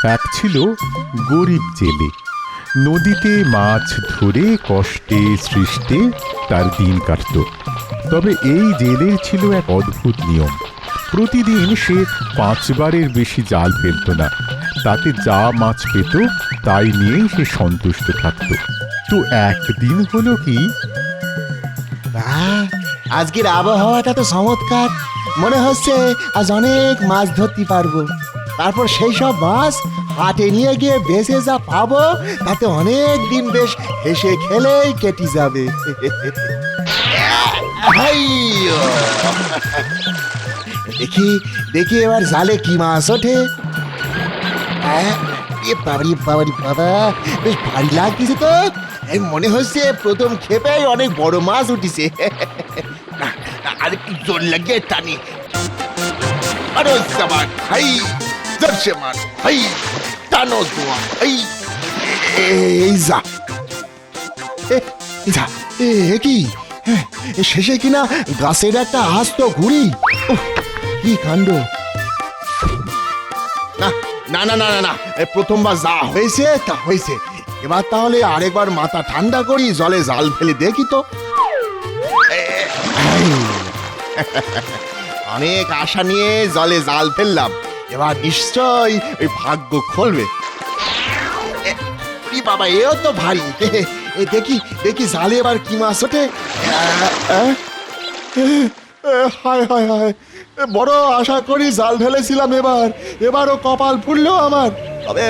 এক ছিল গরিব জেলে, নদীতে মাছ ধরে কষ্টে সৃষ্টে তার দিন কাটত। তবে এই জেলের ছিল এক অদ্ভুত নিয়ম। প্রতিদিন সে 5 বারের বেশি জাল ফেলত না। তাতে যা মাছ পেত তাই নিয়েই সে সন্তুষ্ট থাকত। তো একদিন হলো কি, আজকের আবহাওয়াটা তো চমৎকার, মনে হচ্ছে আজ অনেক মাছ ধরতে পারবো। তারপর সেই সব মাছ হাটে নিয়ে গিয়ে বেঁচে যা পাবো তাতে অনেক দিন বেশ হেসে খেলেই কেটে যাবে। দেখি দেখি এবার জালে কি মাছ ওঠে। বাবারি বাবারি বাবা, বেশ ভারী লাগতেছে তো। এই মনে হচ্ছে প্রথম খেপেই অনেক বড় মাছ উঠিছে। আর একটু জোর লাগিয়ে টানি। আরে সাবান হাই, জোরসে মার হাই, টানো দোয়া হাই। এই যা যা, এ কি শেষে কিনা গাছের একটা আস্ত ঘুড়ি। কি কাণ্ড! না না না না না, প্রথমবার যা হয়েছে তা হয়েছে। এবার তাহলে আরেকবার মাথা ঠান্ডা করি, জলে জাল ফেলে দেখি তো। অনেক আশা নিয়ে জলে জাল ফেললাম, এবার নিশ্চয় ওই ভাগ্য খুলবে। বাবা, এও তো ভারী। দেখি দেখি জালে এবার কি মাছ ওঠে। হায় হায় হায়, বড় আশা করি জাল ফেলেছিলাম, এবারও কপাল ফুললো আমার। তবে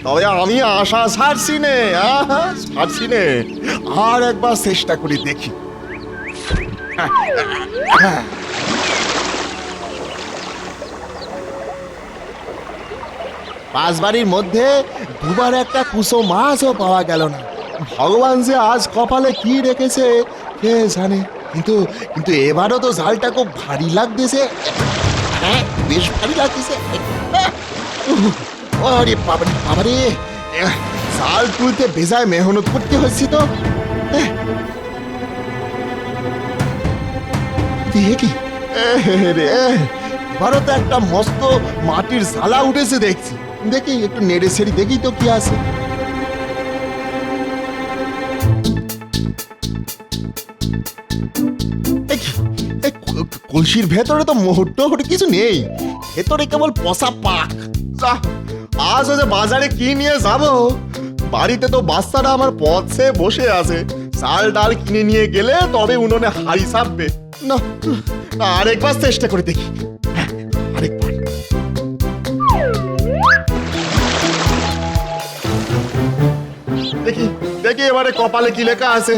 তবে আমি আশা ছাড়ছি নে, ছাড়ছি নে। আর একবার চেষ্টা করি দেখি। পাঁচবাড়ির মধ্যে দুবার একটা কুসো মাছও পাওয়া গেল না। ভগবান যে আজ কপালে কি রেখেছে কে জানে। কিন্তু কিন্তু এবারও তো জালটা খুব ভারী লাগতেছে। হ্যাঁ, বেশ ভারী লাগতেছে। আরে বাবারে বাবারে, জাল তুলতে বেজায় মেহনত করতে হচ্ছে তো। কি রে, এবারও তো একটা মস্ত মাটির ঝালা উঠেছে দেখছি। দেখি একটু নেড়ে ছেড়ে দেখি তো কি আছে। কলসির ভেতরে তো মুহূর্ত কিছু নেই, ভেতরে কেবল পচা পাক। আজ যে বাজারে কি নিয়ে যাব, বাড়িতে তো বাচ্চারা আমার পথে বসে আছে। চাল ডাল কিনে নিয়ে গেলে তবে উনুনে হাড়ি চাপবে। না, আরেকবার চেষ্টা করে দেখি। আরেকবার। দেখি দেখি এবারে কপালে কি লেখা আছে।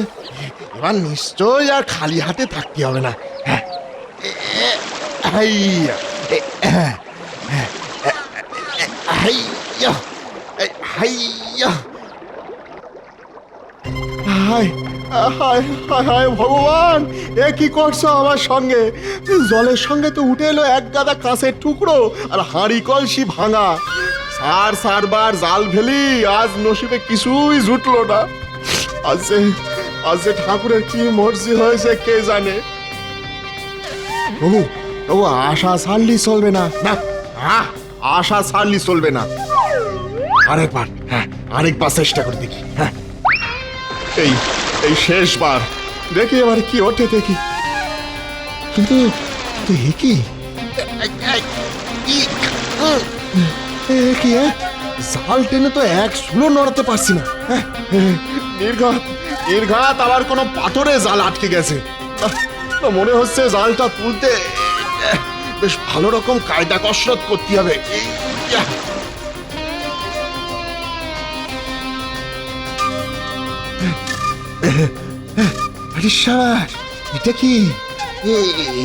এবার নিশ্চয়ই আর খালি হাতে থাকতে হবে না। ভগবান, এ কি করছো আমার সঙ্গে? জলের সঙ্গে তো উঠে এলো এক গাদা কাঁচের টুকরো আর হাঁড়ি কলসি ভাঙা। সারবার জাল ফেলি, আজ নসিবে কিছুই জুটলো না। আজ যে ঠাকুরের কি মর্জি হয়েছে কে জানে। ও আশা ছাড়লি চলবে না। আশা ছাড়লি চলবে না। আরেকবার চেষ্টা করে দেখি। এই শেষবার দেখি এবার কি ওঠে দেখি। কিন্তু কি জাল টেনে তো এক সুলো নড়াতে পারছি না। নির্ঘাত আবার কোনো পাথরে জাল আটকে গেছে। মনে হচ্ছে জালটা তুলতে বেশ ভালো রকম কায়দা কসরত করতে হবে। এটা কি?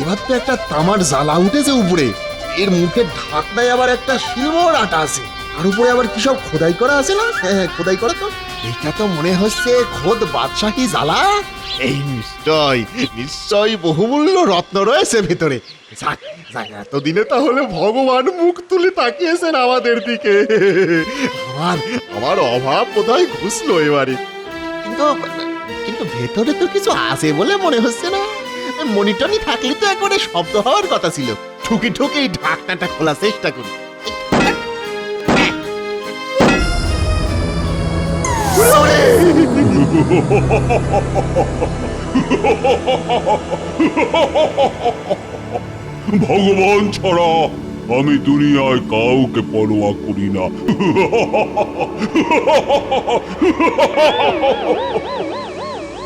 এবার তো একটা তামার জ্বালা উঠেছে উপরে। এর মুখে ঢাকনায় আবার একটা সিলভার আটা আছে, আর উপরে আবার কি সব খোদাই করা আছে না? হ্যাঁ, খোদাই করা তো। এটা তো মনে হচ্ছে খোদ বাদশাহী জ্বালা। এই নিশ্চয় বহুমূল্য রত্ন রয়েছে ভিতরে। এতদিনে তাহলে ভগবান মুখ তুলে তাকিয়েছেন আমাদের দিকে। আমার অভাব বোধহয় ঘুষলো এবারে। কিন্তু ভেতরে তো কিছু আছে বলে মনে হচ্ছে না। মনিটনি থাকলে তো একবারে শব্দ হওয়ার কথা ছিল। ঠুকি ঠুকি ঢাকনাটা খোলার চেষ্টা করি। ওরে ভগবান ছাড়া আমি দুনিয়ায় কাউকে পরোয়া করি না।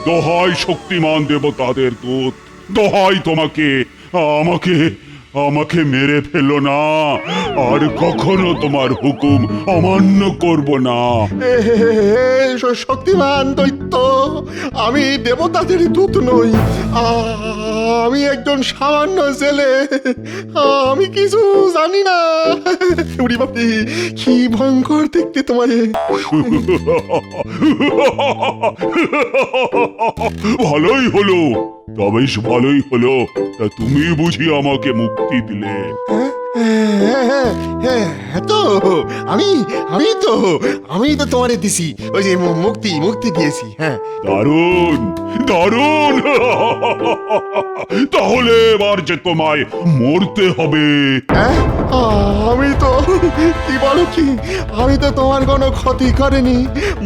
দোহাই শক্তিমান দেবতাদের দূত, দোহাই তোমাকে, আমাকে আমাকে মেরে ফেলো না, আর কখনো তোমার হুকুম অমান্য করব না। শক্তিমান দৈত্য, আমি দেবতাদের দূত নই, আমি একজন সামান্য ছেলে, আমি কিছু জানি না। উড়ি বাপি, কি ভয়ঙ্কর দেখতে তোমারে। ভালোই হলো, তবে ভালোই হলো, তা তুমি বুঝি আমাকে মুক্তি দিলে? তো আমি আমি তো আমি তো তোমারে দিছি, ওই যে মুক্তি মুক্তি দিয়েছি। হ্যাঁ, দারুণ দারুণ। তাহলে এবার যে তোমায় মরতে হবে। হ্যাঁ, আমি তো কি বলো কি, আমি তো তোমার কোনো ক্ষতি করিনি,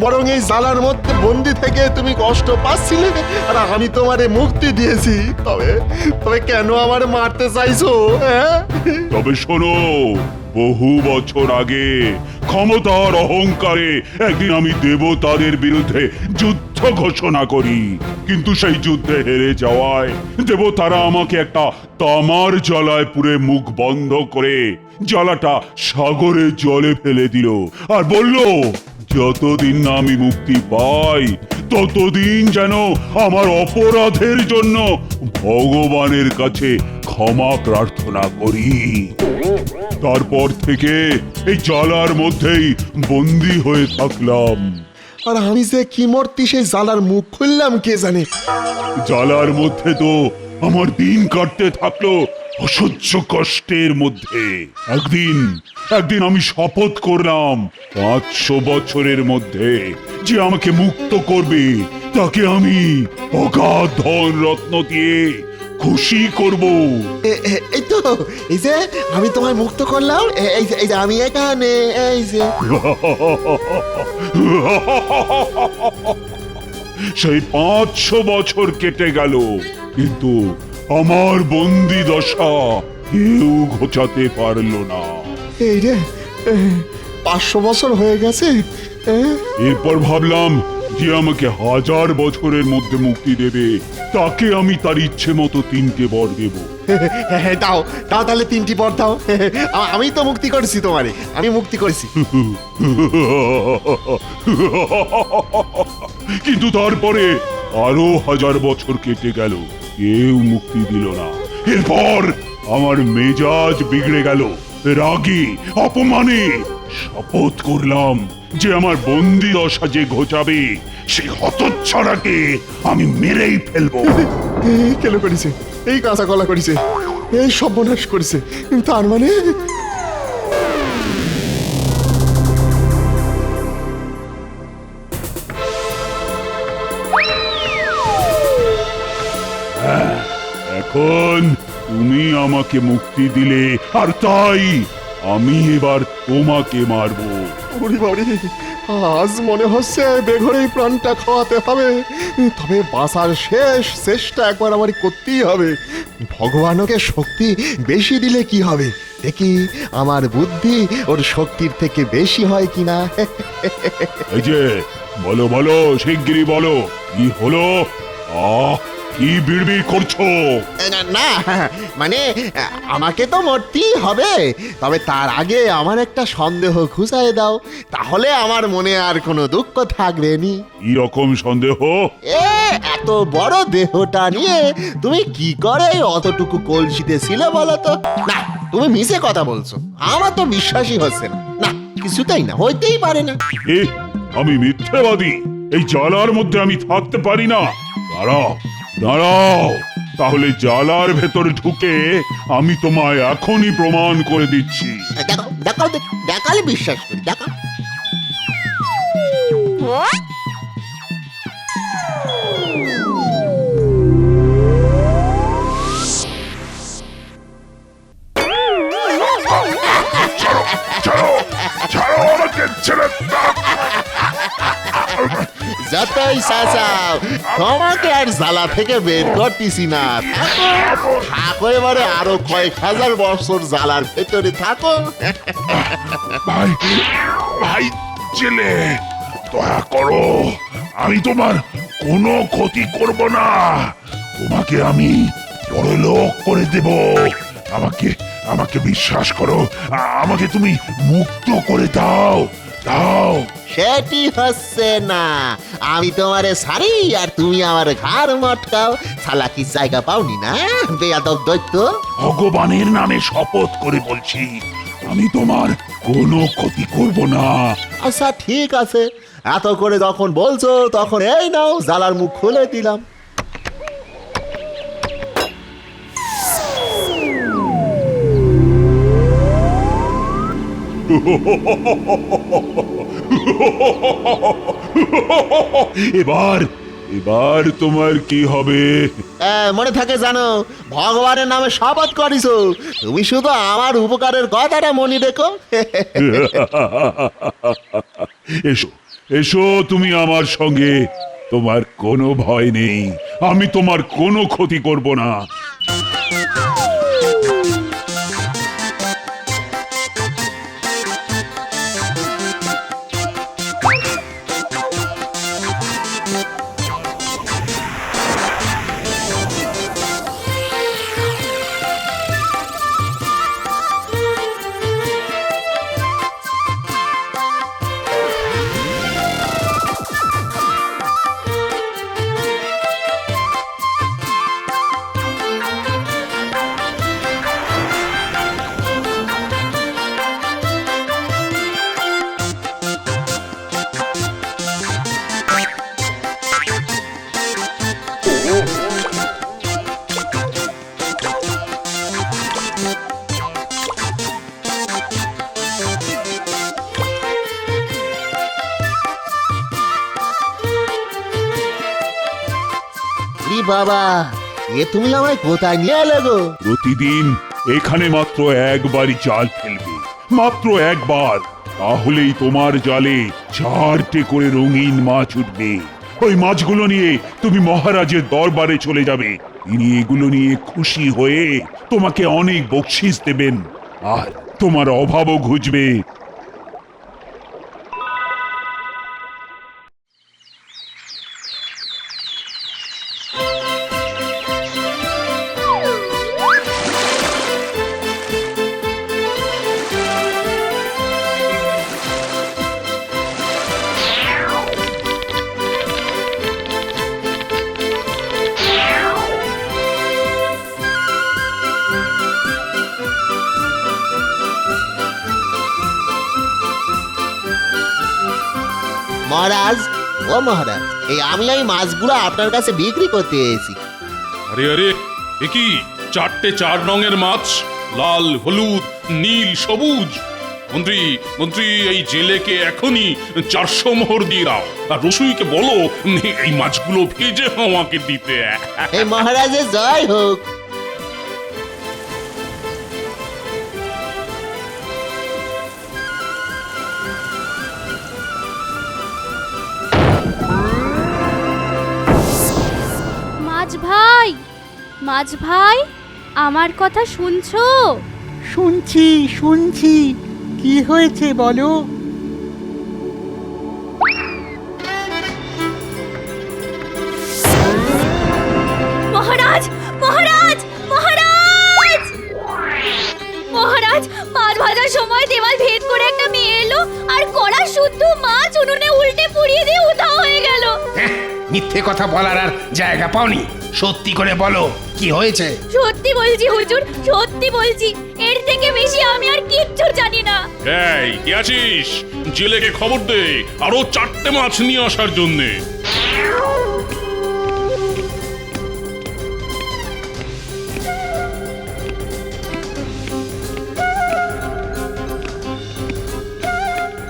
বরং এই জালার মধ্যে বন্দি থেকে তুমি কষ্ট পাচ্ছিলে, আর আমি তোমারে মুক্তি দিয়েছি। তবে তবে কেন আমার মারতে চাইছো? হ্যাঁ, তবে শোনো, বহু বছর আগে ক্ষমতার অহংকারে একদিন আমি দেবতাদের বিরুদ্ধে যুদ্ধ ঘোষণা করি, কিন্তু সেই যুদ্ধে হেরে যাওয়ায় দেবতারা আমাকে একটা তামার জলায় পুরে মুখ বন্ধ করে জলাটা সাগরে জলে ফেলে দিল, আর বলল যতদিন না আমি মুক্তি পাই ততদিন যেন আমার অপরাধের জন্য ভগবানের কাছে ক্ষমা প্রার্থনা করি। তারপর থেকে এই জলার মধ্যেই বন্দী হয়ে থাকলাম। আর আমি যে কি মূর্তি সেই জালার মুখ খুললাম কে জানে। জ্বালার মধ্যে তো আমার দিন কাটতে থাকলো অসহ্য কষ্টের মধ্যে। একদিন একদিন আমি শপথ করলাম 500 বছরের মধ্যে যে আমাকে মুক্ত করবে তাকে আমি অগাধ ধন রত্ন দিয়ে খুশি করব। এই তো, এই যে আমি তোমায় মুক্ত করলাম, এই যে আমি এখানে, এই যে। সেই 500 বছর কেটে গেল, কিন্তু আমার বন্দি দশা কেউ ঘোচাতে পারল না। এই রে, 500 বছর হয়ে গেছে। এরপর ভাবলাম যে আমাকে 1000 বছরের মধ্যে মুক্তি দেবে তাকে আমি তার ইচ্ছে মতো 3টে বর দেব। দাও দাও, তাহলে 3টি বর দাও। আমি তো মুক্তি করেছি তোমারে, আমি মুক্তি করেছি। কিন্তু তারপরে আরো 1000 বছর কেটে গেল, কেউ মুক্তি দিল না। এরপর আমার মেজাজ বিগড়ে গেল, রাগে অপমানে শপথ করলাম যে আমার বন্দি দশা যে ঘোচাবে সেই হতচ্ছাড়াকে আমি মেরেই ফেলবো। কেন করেছে এই কাঁচা কলা করেছে, এই সর্বনাশ করেছে, তার মানে এখন তুমি আমাকে মুক্তি দিলে, আর তাই আমি এবার তোমাকে মারবো। ওরে বাবারে, আজ মনে হচ্ছে বেঘরেই প্রাণটা খাওয়াতে হবে, তবে বাঁচার শেষ চেষ্টা একবার আমার করতেই হবে। ভগবানকে শক্তি বেশি দিলে কি হবে, দেখি আমার বুদ্ধি ওর শক্তির থেকে বেশি হয় কিনা। এই যে বলো বলো, শিগগিরই বলো কি হলো। কি বিড়বিড় করছো? না মানে আমাকে তো মরতেই হবে, তবে তার আগে আমার একটা সন্দেহ ঘুচাই দাও, তাহলে আমার মনে আর কোনো দুঃখ থাকবে নি। কি রকম সন্দেহ? এত বড় দেহটা নিয়ে তুমি কি করে অতটুকু কলসিতে ছিলে বলো তো? না, তুমি মিছে কথা বলছো, আমার তো বিশ্বাসই হচ্ছে না। না, কিছুতেই না, হইতেই পারে না। আমি মিথ্যাবাদী? এই জ্বালার মধ্যে আমি থাকতে পারি না? দাঁড়াও দাঁড়াও, তাহলে জ্বালার ভেতর ঢুকে আমি তোমায় এখনই প্রমাণ করে দিচ্ছি। দেখো দেখো, দেখালে বিশ্বাস করি, দেখো। ছাড়ো ছাড়ো আমাকে, ছেড়ে দাও। যতই চাচাও তোমাকে আর জ্বালা থেকে বের করতেছি না। থাকো থাকো, এবারে আরো কয়েক হাজার বছর জ্বালার ভেতরে থাকো। ভাই ভাই জেলে, দয়া করো, আমি তোমার কোনো ক্ষতি করব না। তোমাকে আমি পরলোক করে দেব। আমাকে আমাকে বিশ্বাস করো, আমাকে তুমি মুক্ত করে দাও দাও। সেটি হচ্ছে না, আমি তোমারে সারি আর তুমি আমার ঘাড় মটকাও। সালাকি জায়গা পাওনি না বেয়াদব দৈত্য। ভগবানের নামে শপথ করে বলছি, আমি তোমার কোনো ক্ষতি করব না। আচ্ছা ঠিক আছে, এত করে যখন বলছো তখন এই নাও জ্বালার মুখ খুলে দিলাম। এবার এবার তোমার কি হবে? মনে থাকে জানো, ভগবানের নামে শপথ করিছো, তুমি শুধু আমার উপকারের কথাটা মনে রেখো। এসো এসো তুমি আমার সঙ্গে, তোমার কোনো ভয় নেই, আমি তোমার কোনো ক্ষতি করব না। বাবা, এ তুমি আমায় কোথায় নিয়ে এলে গো? প্রতিদিন এখানে মাত্র একবারই জাল ফেলবে, মাত্র একবার, তাহলেই তোমার জালে 4টে করে রঙিন মাছ উঠবে। ওই মাছগুলো নিয়ে তুমি মহারাজের দরবারে চলে যাবে। তিনি এগুলো নিয়ে খুশি হয়ে তোমাকে অনেক বকশিস দেবেন, আর তোমার অভাবও ঘুচবে। মহারাজ, ও মহারাজ, আমি মাছগুলো আপনার কাছে বিক্রি করতে এসেছি। আরে আরে, এ কি 4 রঙের মাছ, লাল, হলুদ, নীল, সবুজ। মন্ত্রী মন্ত্রী, এই জেলেকে এখনই 400 মোহর দিয়ে দাও, আর রসুইকে বলো এই মাছগুলো ভেজে আমাকে দিতে। এই মহারাজের জয় হোক। মাছ ভাই, আমার কথা শুনছো? শুনছি শুনছি, কি হয়েছে বলো? মহারাজ মহারাজ মহারাজ মহারাজ, মাছ ভাজার সময় দেওয়াল ভেদ করে একটা মেয়ে এলো আর কড়া শুদ্ধ মাছ উনুনে উল্টে পুড়িয়ে দিয়ে উধাও হয়ে গেল। মিথ্যে কথা বলার আর জায়গা পাওনি, সত্যি করে বলো কি হয়েছে? সত্যি বলছি হুজুর, সত্যি বলছি, এর থেকে বেশি আমি আর কিচ্ছু জানি না। এই কে আছিস? জেলেকে খবর দে আরো 4টে মাছ নিয়ে আসার জন্যে।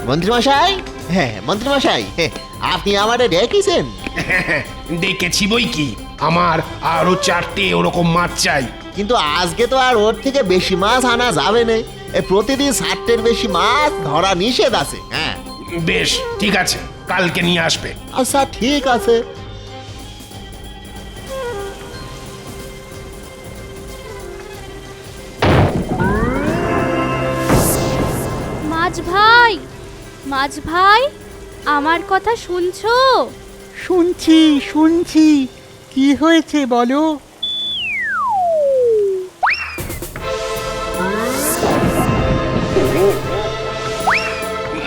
মন্ত্রীমশাই, মন্ত্রীমশাই, আপনি আমারে ডেকেছেন? দেখেছি বই কি, আমার আরো 4টে ওরকম মাছ চাই। কিন্তু আজকে তো আর ওর থেকে বেশি মাছ আনা যাবে না। প্রতিদিন 7টের বেশি মাছ ধরা নিষেধ আছে। হ্যাঁ বেশ ঠিক আছে, কালকে নিয়ে আসবে। আচ্ছা ঠিক আছে। মাছ ভাই, মাছ ভাই, আমার কথা শুনছো? শুনছি শুনছি, কি হয়েছে বলো?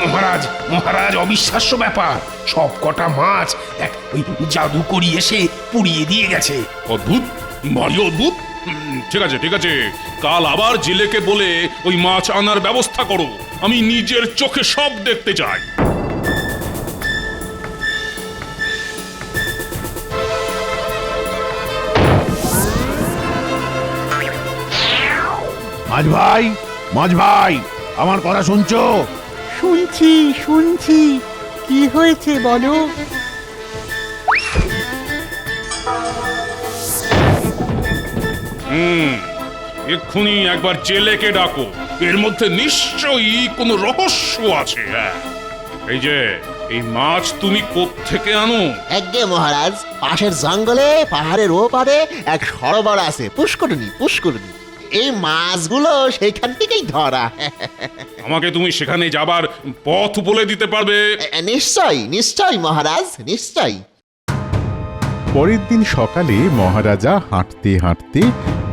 মহারাজ মহারাজ, অবিশ্বাস্য ব্যাপার, সব কটা মাছ এক ওই জাদুকরি এসে পুড়িয়ে দিয়ে গেছে। অদ্ভুত, ভারী অদ্ভুত। ঠিক আছে ঠিক আছে, কাল আবার জেলেকে বলে ওই মাছ আনার ব্যবস্থা করো। আমি নিজের চোখে সব দেখতে চাই। মাঝ ভাই, মাঝ ভাই, আমার কথা শুনছো? শুনছি শুনছি, কি হয়েছে বলো? এক্ষুনি একবার জেলেকে ডাকো, এর মধ্যে নিশ্চয়ই কোনো রহস্য আছে। হ্যাঁ, এই যে এই মাছ তুমি কোত্থেকে আনো? একগে মহারাজ, পাশের জঙ্গলে পাহাড়ের ওপারে এক সরোবর আছে, পুষ্করিণী পুষ্করিণী। এই মাছগুলো সেইখান থেকেই ধরা। আমাকে তুমি সেখানে যাবার পথ বলে দিতে পারবে? নিশ্চয় নিশ্চয় মহারাজ, নিশ্চয়। পরের দিন সকালে মহারাজা হাঁটতে হাঁটতে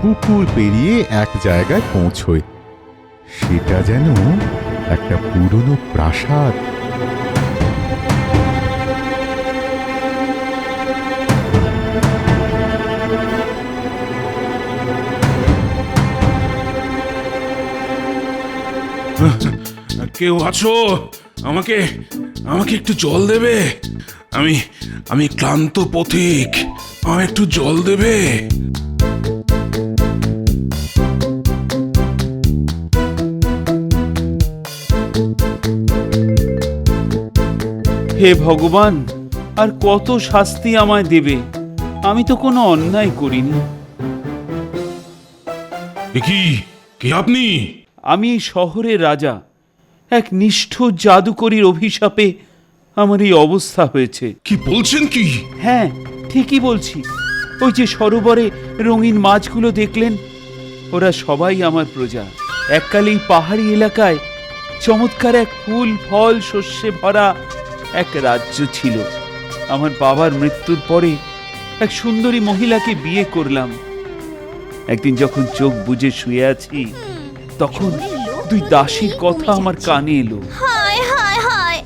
পুকুর পেরিয়ে এক জায়গায় পৌঁছয়। সেটা যেন একটা পুরনো প্রাসাদ। কেউ আছো? আমাকে আমাকে একটু জল দেবে? আমি আমি ক্লান্ত পথিক, আমায় একটু জল দেবে? হে ভগবান, আর কত শাস্তি আমায় দেবে? আমি তো কোনো অন্যায় করিনি। কি কে আপনি? আমি এই শহরের রাজা। এক নিষ্ঠুর জাদুকরীর অভিশাপে আমার এই অবস্থা হয়েছে। কি বলছেন কি? হ্যাঁ, ঠিকই বলছি। ওই যে সরোবরে রঙিন মাছগুলো দেখলেন, ওরা সবাই আমার প্রজা। এককালে এই পাহাড়ি এলাকায় চমৎকার এক ফুল ফল শস্যে ভরা এক রাজ্য ছিল। আমার বাবার মৃত্যুর পরে এক সুন্দরী মহিলাকে বিয়ে করলাম। একদিন যখন চোখ বুজে শুয়ে আছি, তখন দুই দাসীর কথা আমার কানে এলো। হায় হায় হায়,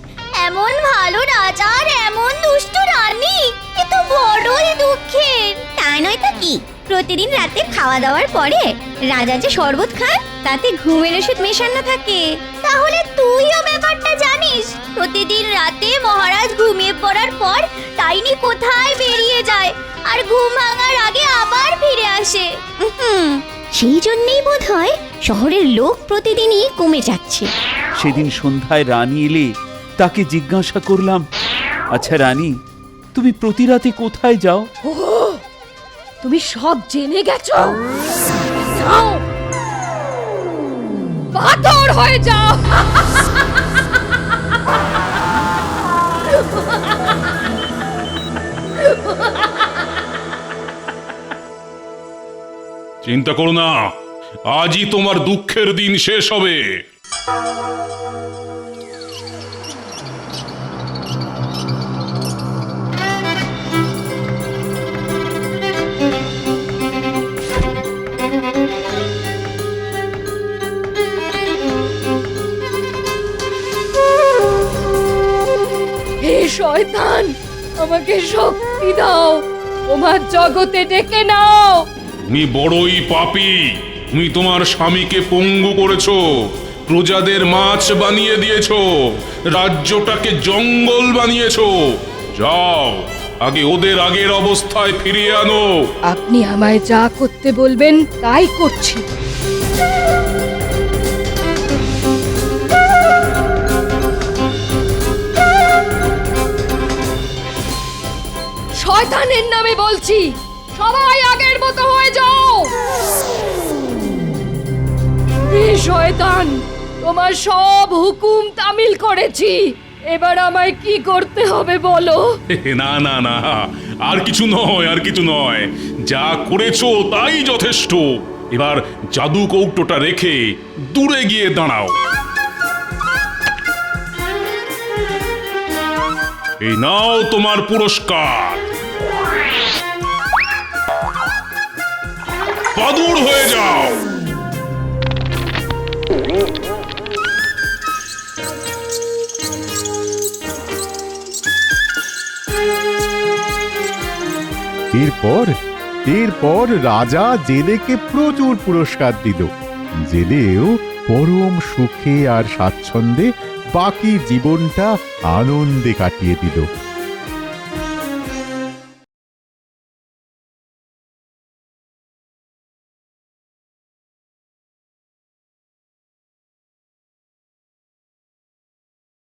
এমন ভালো রাজা আর এমন দুষ্ট রানী, এ তো বড়ই দুঃখের। তা নয় তো কি, প্রতিদিন রাতে খাওয়া দাওয়ার পরে রাজা যে শরবত খান, তাতে ঘুমের ওষুধ মেশানো থাকে। তাহলে তুইও ব্যাপারটা জানিস? প্রতিদিন রাতে মহারাজ ঘুমিয়ে পড়ার পর ডাইনি কোথায় বেরিয়ে যায় আর ঘুম ভাঙার আগে আবার ফিরে আসে। সেই জন্যই বোধহয় শহরের লোক প্রতিদিনই কমে যাচ্ছে। সেদিন সন্ধ্যায় রানী এলে তাকে জিজ্ঞাসা করলাম, আচ্ছা রানী, তুমি প্রতি রাতে কোথায় যাও? ও, তুমি সব জেনে গেছো? যাও, পাথর হয়ে যাও। চিন্তা করো না, আজই তোমার দুঃখের দিন শেষ হবে। হে শয়তান, আমাকে শক্তি দাও, তোমার জগতে ডেকে নাও। তুমি বড়ই পাপী। তুমি তোমার স্বামীকে পঙ্গু করেছো, প্রজাদের মাছ বানিয়ে দিয়েছো, রাজ্যটাকে জঙ্গল বানিয়েছো। যাও, আগে ওদের আগের অবস্থায় ফিরিয়ে আনো। আপনি আমায় যা করতে বলবেন তাই করছি। শয়তানের নামে বলছি, সবাই আগের মতো হয়ে যাও। হে শয়তান, তোমার সব হুকুম তামিল করেছি, এবার আমায় কি করতে হবে বলো? না না না, আর কিছু নয়, আর কিছু নয়, যা করেছো তাই যথেষ্ট। এবার জাদু কৌটোটা রেখে দূরে গিয়ে দাঁড়াও। এই নাও তোমার পুরস্কার। বাদুড় হয়ে যাও। এরপর রাজা জেলেকে প্রচুর পুরস্কার দিল। জেলেও পরম সুখে আর স্বাচ্ছন্দ্যে বাকি জীবনটা আনন্দে কাটিয়ে দিল।